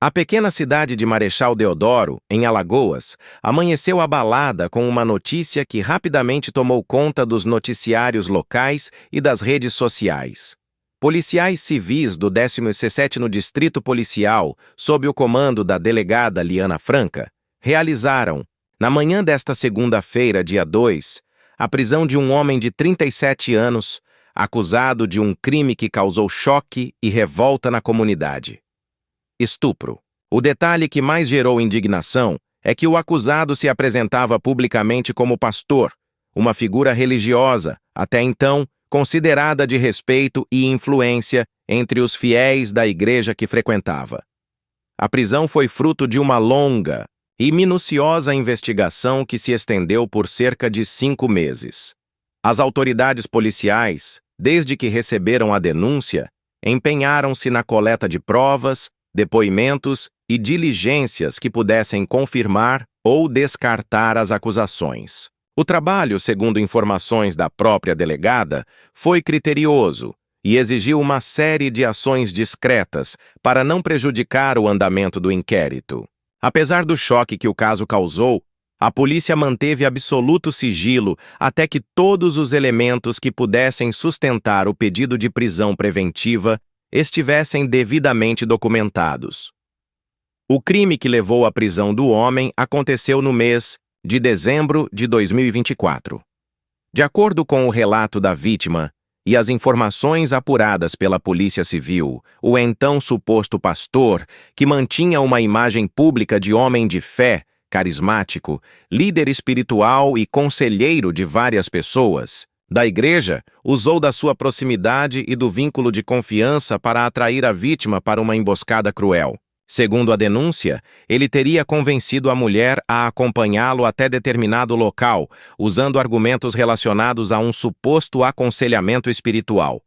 A pequena cidade de Marechal Deodoro, em Alagoas, amanheceu abalada com uma notícia que rapidamente tomou conta dos noticiários locais e das redes sociais. Policiais civis do 17º Distrito Policial, sob o comando da delegada Liana Franca, realizaram, na manhã desta segunda-feira, dia 2, a prisão de um homem de 37 anos, acusado de um crime que causou choque e revolta na comunidade. Estupro. O detalhe que mais gerou indignação é que o acusado se apresentava publicamente como pastor, uma figura religiosa, até então considerada de respeito e influência entre os fiéis da igreja que frequentava. A prisão foi fruto de uma longa e minuciosa investigação que se estendeu por cerca de 5 meses. As autoridades policiais, desde que receberam a denúncia, empenharam-se na coleta de provas, depoimentos e diligências que pudessem confirmar ou descartar as acusações. O trabalho, segundo informações da própria delegada, foi criterioso e exigiu uma série de ações discretas para não prejudicar o andamento do inquérito. Apesar do choque que o caso causou, a polícia manteve absoluto sigilo até que todos os elementos que pudessem sustentar o pedido de prisão preventiva estivessem devidamente documentados. O crime que levou à prisão do homem aconteceu no mês de dezembro de 2024. De acordo com o relato da vítima e as informações apuradas pela Polícia Civil, o então suposto pastor, que mantinha uma imagem pública de homem de fé, carismático, líder espiritual e conselheiro de várias pessoas da igreja, usou da sua proximidade e do vínculo de confiança para atrair a vítima para uma emboscada cruel. Segundo a denúncia, ele teria convencido a mulher a acompanhá-lo até determinado local, usando argumentos relacionados a um suposto aconselhamento espiritual.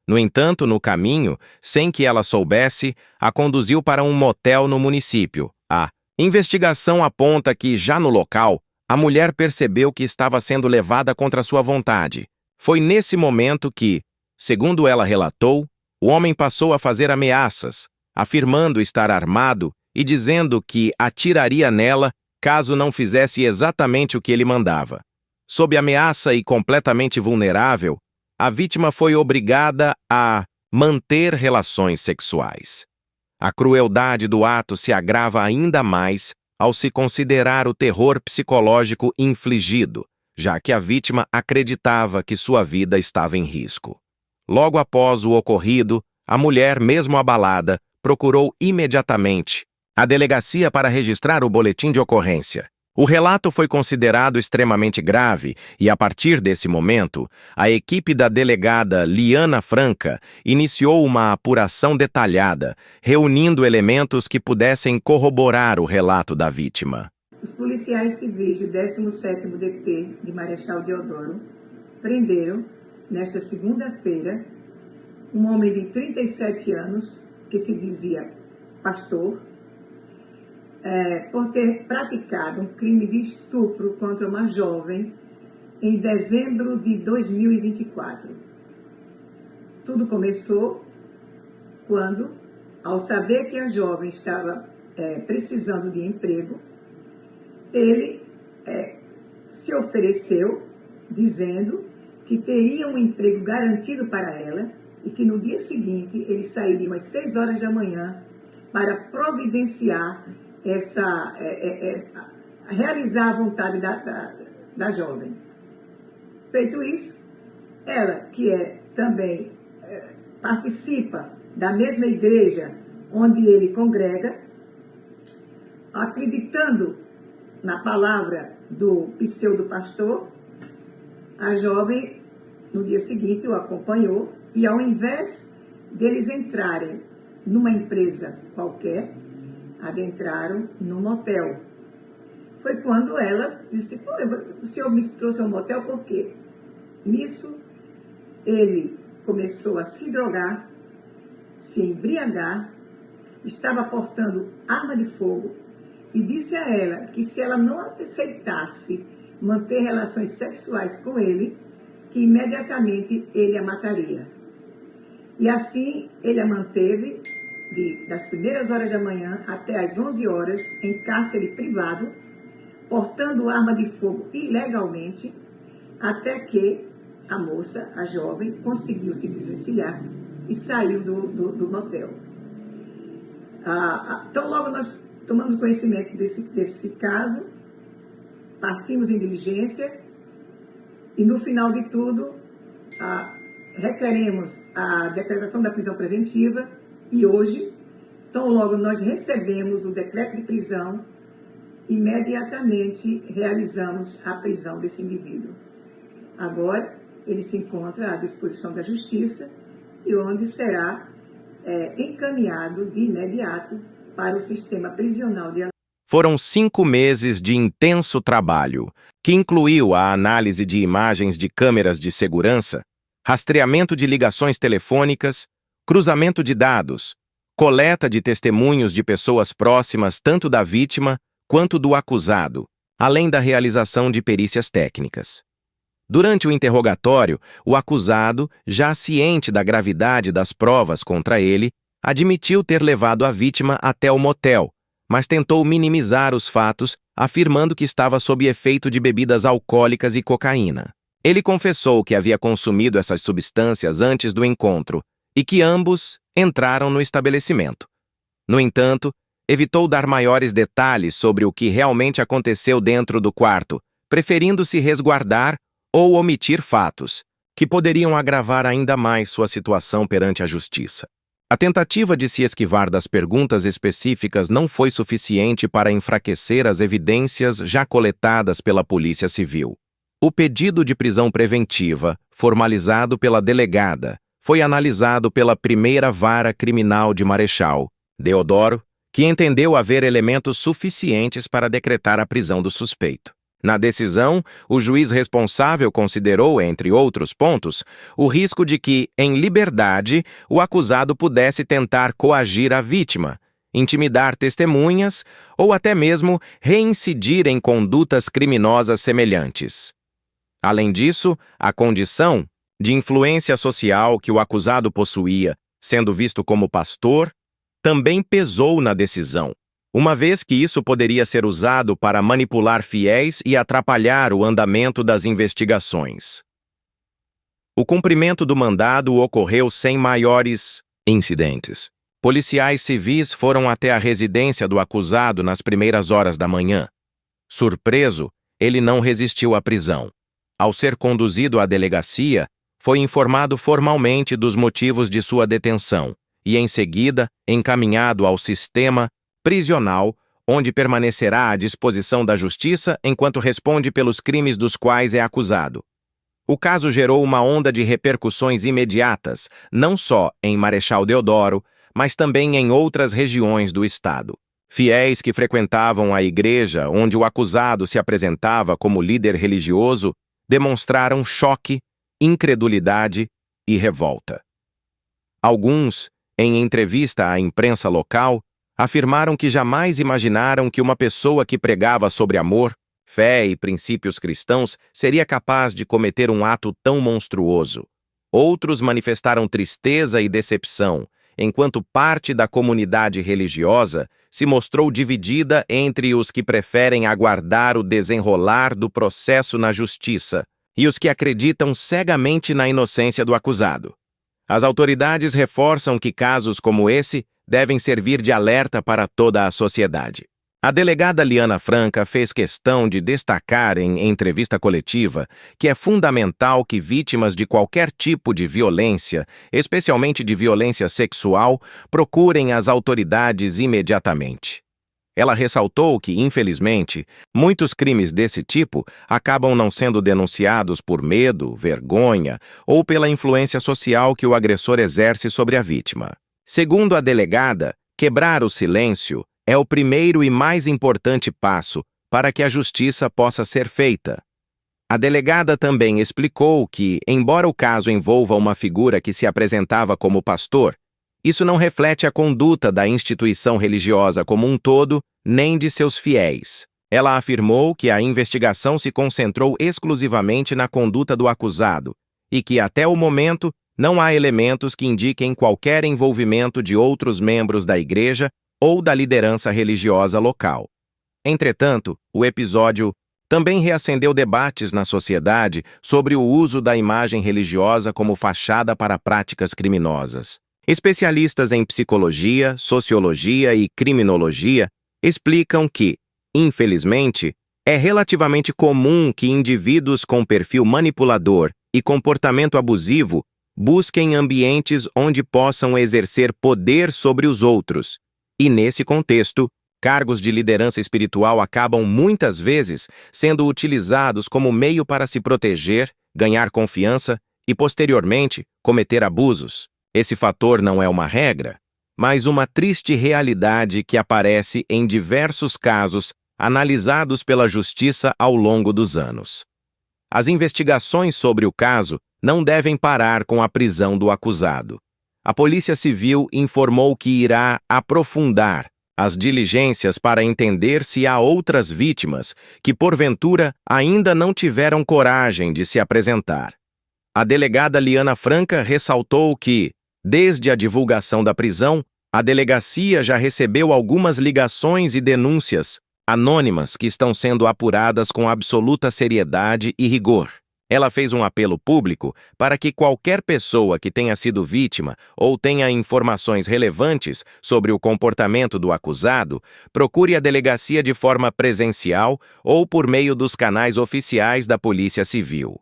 No entanto, no caminho, sem que ela soubesse, a conduziu para um motel no município. A investigação aponta que, já no local, a mulher percebeu que estava sendo levada contra sua vontade. Foi nesse momento que, segundo ela relatou, o homem passou a fazer ameaças, afirmando estar armado e dizendo que atiraria nela caso não fizesse exatamente o que ele mandava. Sob ameaça e completamente vulnerável, a vítima foi obrigada a manter relações sexuais. A crueldade do ato se agrava ainda mais ao se considerar o terror psicológico infligido, já que a vítima acreditava que sua vida estava em risco. Logo após o ocorrido, a mulher, mesmo abalada, procurou imediatamente a delegacia para registrar o boletim de ocorrência. O relato foi considerado extremamente grave e, a partir desse momento, a equipe da delegada Liana Franca iniciou uma apuração detalhada, reunindo elementos que pudessem corroborar o relato da vítima. Os policiais civis do 17º DP de Marechal Deodoro prenderam, nesta segunda-feira, um homem de 37 anos, que se dizia pastor, por ter praticado um crime de estupro contra uma jovem em dezembro de 2024. Tudo começou quando, ao saber que a jovem estava precisando de emprego, ele se ofereceu dizendo que teria um emprego garantido para ela e que no dia seguinte ele sairia às 6 horas da manhã para providenciar realizar a vontade da jovem. Feito isso, ela, que também participa da mesma igreja onde ele congrega, acreditando na palavra do pseudo-pastor, a jovem, no dia seguinte, o acompanhou e, ao invés deles entrarem numa empresa qualquer, adentraram num motel. Foi quando ela disse: "Pô, o senhor me trouxe ao motel por quê?" Nisso, ele começou a se drogar, se embriagar, estava portando arma de fogo e disse a ela que se ela não aceitasse manter relações sexuais com ele, que imediatamente ele a mataria. E assim ele a manteve das primeiras horas da manhã até as 11 horas em cárcere privado, portando arma de fogo ilegalmente, até que a moça, a jovem, conseguiu se desvencilhar e saiu do motel. Então, logo nós tomamos conhecimento desse caso, partimos em diligência e, no final de tudo, requeremos a decretação da prisão preventiva e hoje, tão logo nós recebemos o decreto de prisão, imediatamente realizamos a prisão desse indivíduo. Agora, ele se encontra à disposição da Justiça e onde será encaminhado de imediato para o sistema prisional de Alagoas. Foram 5 meses de intenso trabalho, que incluiu a análise de imagens de câmeras de segurança, rastreamento de ligações telefônicas, cruzamento de dados, coleta de testemunhos de pessoas próximas tanto da vítima quanto do acusado, além da realização de perícias técnicas. Durante o interrogatório, o acusado, já ciente da gravidade das provas contra ele, admitiu ter levado a vítima até o motel, mas tentou minimizar os fatos, afirmando que estava sob efeito de bebidas alcoólicas e cocaína. Ele confessou que havia consumido essas substâncias antes do encontro e que ambos entraram no estabelecimento. No entanto, evitou dar maiores detalhes sobre o que realmente aconteceu dentro do quarto, preferindo se resguardar ou omitir fatos que poderiam agravar ainda mais sua situação perante a justiça. A tentativa de se esquivar das perguntas específicas não foi suficiente para enfraquecer as evidências já coletadas pela Polícia Civil. O pedido de prisão preventiva, formalizado pela delegada, foi analisado pela primeira vara criminal de Marechal, Deodoro, que entendeu haver elementos suficientes para decretar a prisão do suspeito. Na decisão, o juiz responsável considerou, entre outros pontos, o risco de que, em liberdade, o acusado pudesse tentar coagir a vítima, intimidar testemunhas ou até mesmo reincidir em condutas criminosas semelhantes. Além disso, a condição de influência social que o acusado possuía, sendo visto como pastor, também pesou na decisão, uma vez que isso poderia ser usado para manipular fiéis e atrapalhar o andamento das investigações. O cumprimento do mandado ocorreu sem maiores incidentes. Policiais civis foram até a residência do acusado nas primeiras horas da manhã. Surpreso, ele não resistiu à prisão. Ao ser conduzido à delegacia, foi informado formalmente dos motivos de sua detenção e, em seguida, encaminhado ao sistema prisional, onde permanecerá à disposição da Justiça enquanto responde pelos crimes dos quais é acusado. O caso gerou uma onda de repercussões imediatas, não só em Marechal Deodoro, mas também em outras regiões do estado. Fiéis que frequentavam a igreja onde o acusado se apresentava como líder religioso demonstraram choque, incredulidade e revolta. Alguns, em entrevista à imprensa local, afirmaram que jamais imaginaram que uma pessoa que pregava sobre amor, fé e princípios cristãos seria capaz de cometer um ato tão monstruoso. Outros manifestaram tristeza e decepção, enquanto parte da comunidade religiosa se mostrou dividida entre os que preferem aguardar o desenrolar do processo na justiça e os que acreditam cegamente na inocência do acusado. As autoridades reforçam que casos como esse devem servir de alerta para toda a sociedade. A delegada Liana Franca fez questão de destacar em entrevista coletiva que é fundamental que vítimas de qualquer tipo de violência, especialmente de violência sexual, procurem as autoridades imediatamente. Ela ressaltou que, infelizmente, muitos crimes desse tipo acabam não sendo denunciados por medo, vergonha ou pela influência social que o agressor exerce sobre a vítima. Segundo a delegada, quebrar o silêncio é o primeiro e mais importante passo para que a justiça possa ser feita. A delegada também explicou que, embora o caso envolva uma figura que se apresentava como pastor, isso não reflete a conduta da instituição religiosa como um todo, nem de seus fiéis. Ela afirmou que a investigação se concentrou exclusivamente na conduta do acusado e que, até o momento, não há elementos que indiquem qualquer envolvimento de outros membros da igreja ou da liderança religiosa local. Entretanto, o episódio também reacendeu debates na sociedade sobre o uso da imagem religiosa como fachada para práticas criminosas. Especialistas em psicologia, sociologia e criminologia explicam que, infelizmente, é relativamente comum que indivíduos com perfil manipulador e comportamento abusivo busquem ambientes onde possam exercer poder sobre os outros. E, nesse contexto, cargos de liderança espiritual acabam muitas vezes sendo utilizados como meio para se proteger, ganhar confiança e, posteriormente, cometer abusos. Esse fator não é uma regra, mas uma triste realidade que aparece em diversos casos analisados pela justiça ao longo dos anos. As investigações sobre o caso não devem parar com a prisão do acusado. A Polícia Civil informou que irá aprofundar as diligências para entender se há outras vítimas que, porventura, ainda não tiveram coragem de se apresentar. A delegada Liana Franca ressaltou que, desde a divulgação da prisão, a delegacia já recebeu algumas ligações e denúncias anônimas que estão sendo apuradas com absoluta seriedade e rigor. Ela fez um apelo público para que qualquer pessoa que tenha sido vítima ou tenha informações relevantes sobre o comportamento do acusado procure a delegacia de forma presencial ou por meio dos canais oficiais da Polícia Civil.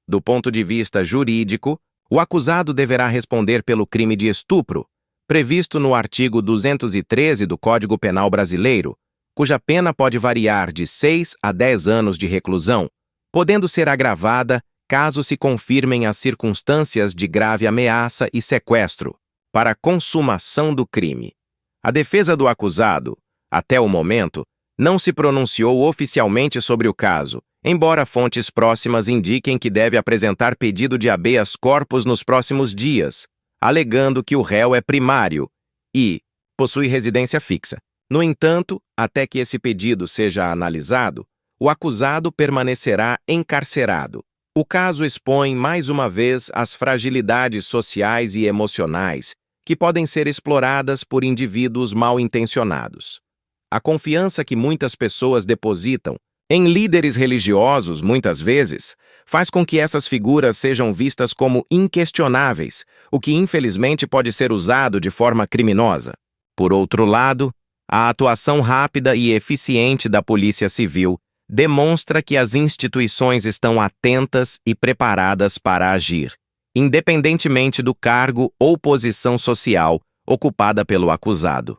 Do ponto de vista jurídico, o acusado deverá responder pelo crime de estupro, previsto no artigo 213 do Código Penal Brasileiro, cuja pena pode variar de 6 a 10 anos de reclusão, podendo ser agravada caso se confirmem as circunstâncias de grave ameaça e sequestro para a consumação do crime. A defesa do acusado, até o momento, não se pronunciou oficialmente sobre o caso, embora fontes próximas indiquem que deve apresentar pedido de habeas corpus nos próximos dias, alegando que o réu é primário e possui residência fixa. No entanto, até que esse pedido seja analisado, o acusado permanecerá encarcerado. O caso expõe mais uma vez as fragilidades sociais e emocionais que podem ser exploradas por indivíduos mal intencionados. A confiança que muitas pessoas depositam em líderes religiosos, muitas vezes, faz com que essas figuras sejam vistas como inquestionáveis, o que infelizmente pode ser usado de forma criminosa. Por outro lado, a atuação rápida e eficiente da Polícia Civil demonstra que as instituições estão atentas e preparadas para agir, independentemente do cargo ou posição social ocupada pelo acusado.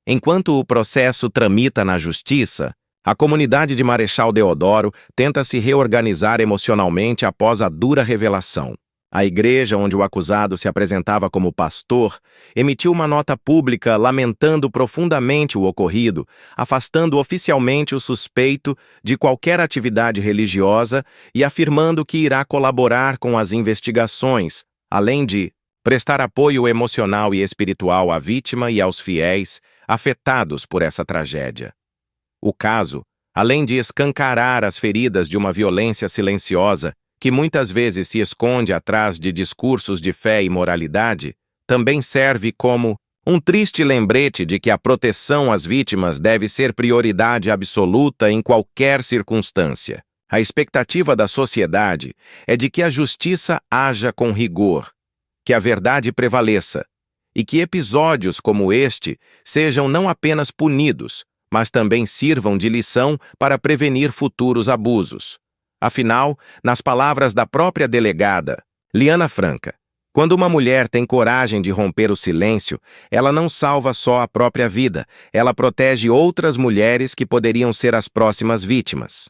Enquanto o processo tramita na Justiça, a comunidade de Marechal Deodoro tenta se reorganizar emocionalmente após a dura revelação. A igreja onde o acusado se apresentava como pastor emitiu uma nota pública lamentando profundamente o ocorrido, afastando oficialmente o suspeito de qualquer atividade religiosa e afirmando que irá colaborar com as investigações, além de prestar apoio emocional e espiritual à vítima e aos fiéis afetados por essa tragédia. O caso, além de escancarar as feridas de uma violência silenciosa, que muitas vezes se esconde atrás de discursos de fé e moralidade, também serve como um triste lembrete de que a proteção às vítimas deve ser prioridade absoluta em qualquer circunstância. A expectativa da sociedade é de que a justiça haja com rigor, que a verdade prevaleça e que episódios como este sejam não apenas punidos, mas também sirvam de lição para prevenir futuros abusos. Afinal, nas palavras da própria delegada, Liana Franca, quando uma mulher tem coragem de romper o silêncio, ela não salva só a própria vida, ela protege outras mulheres que poderiam ser as próximas vítimas.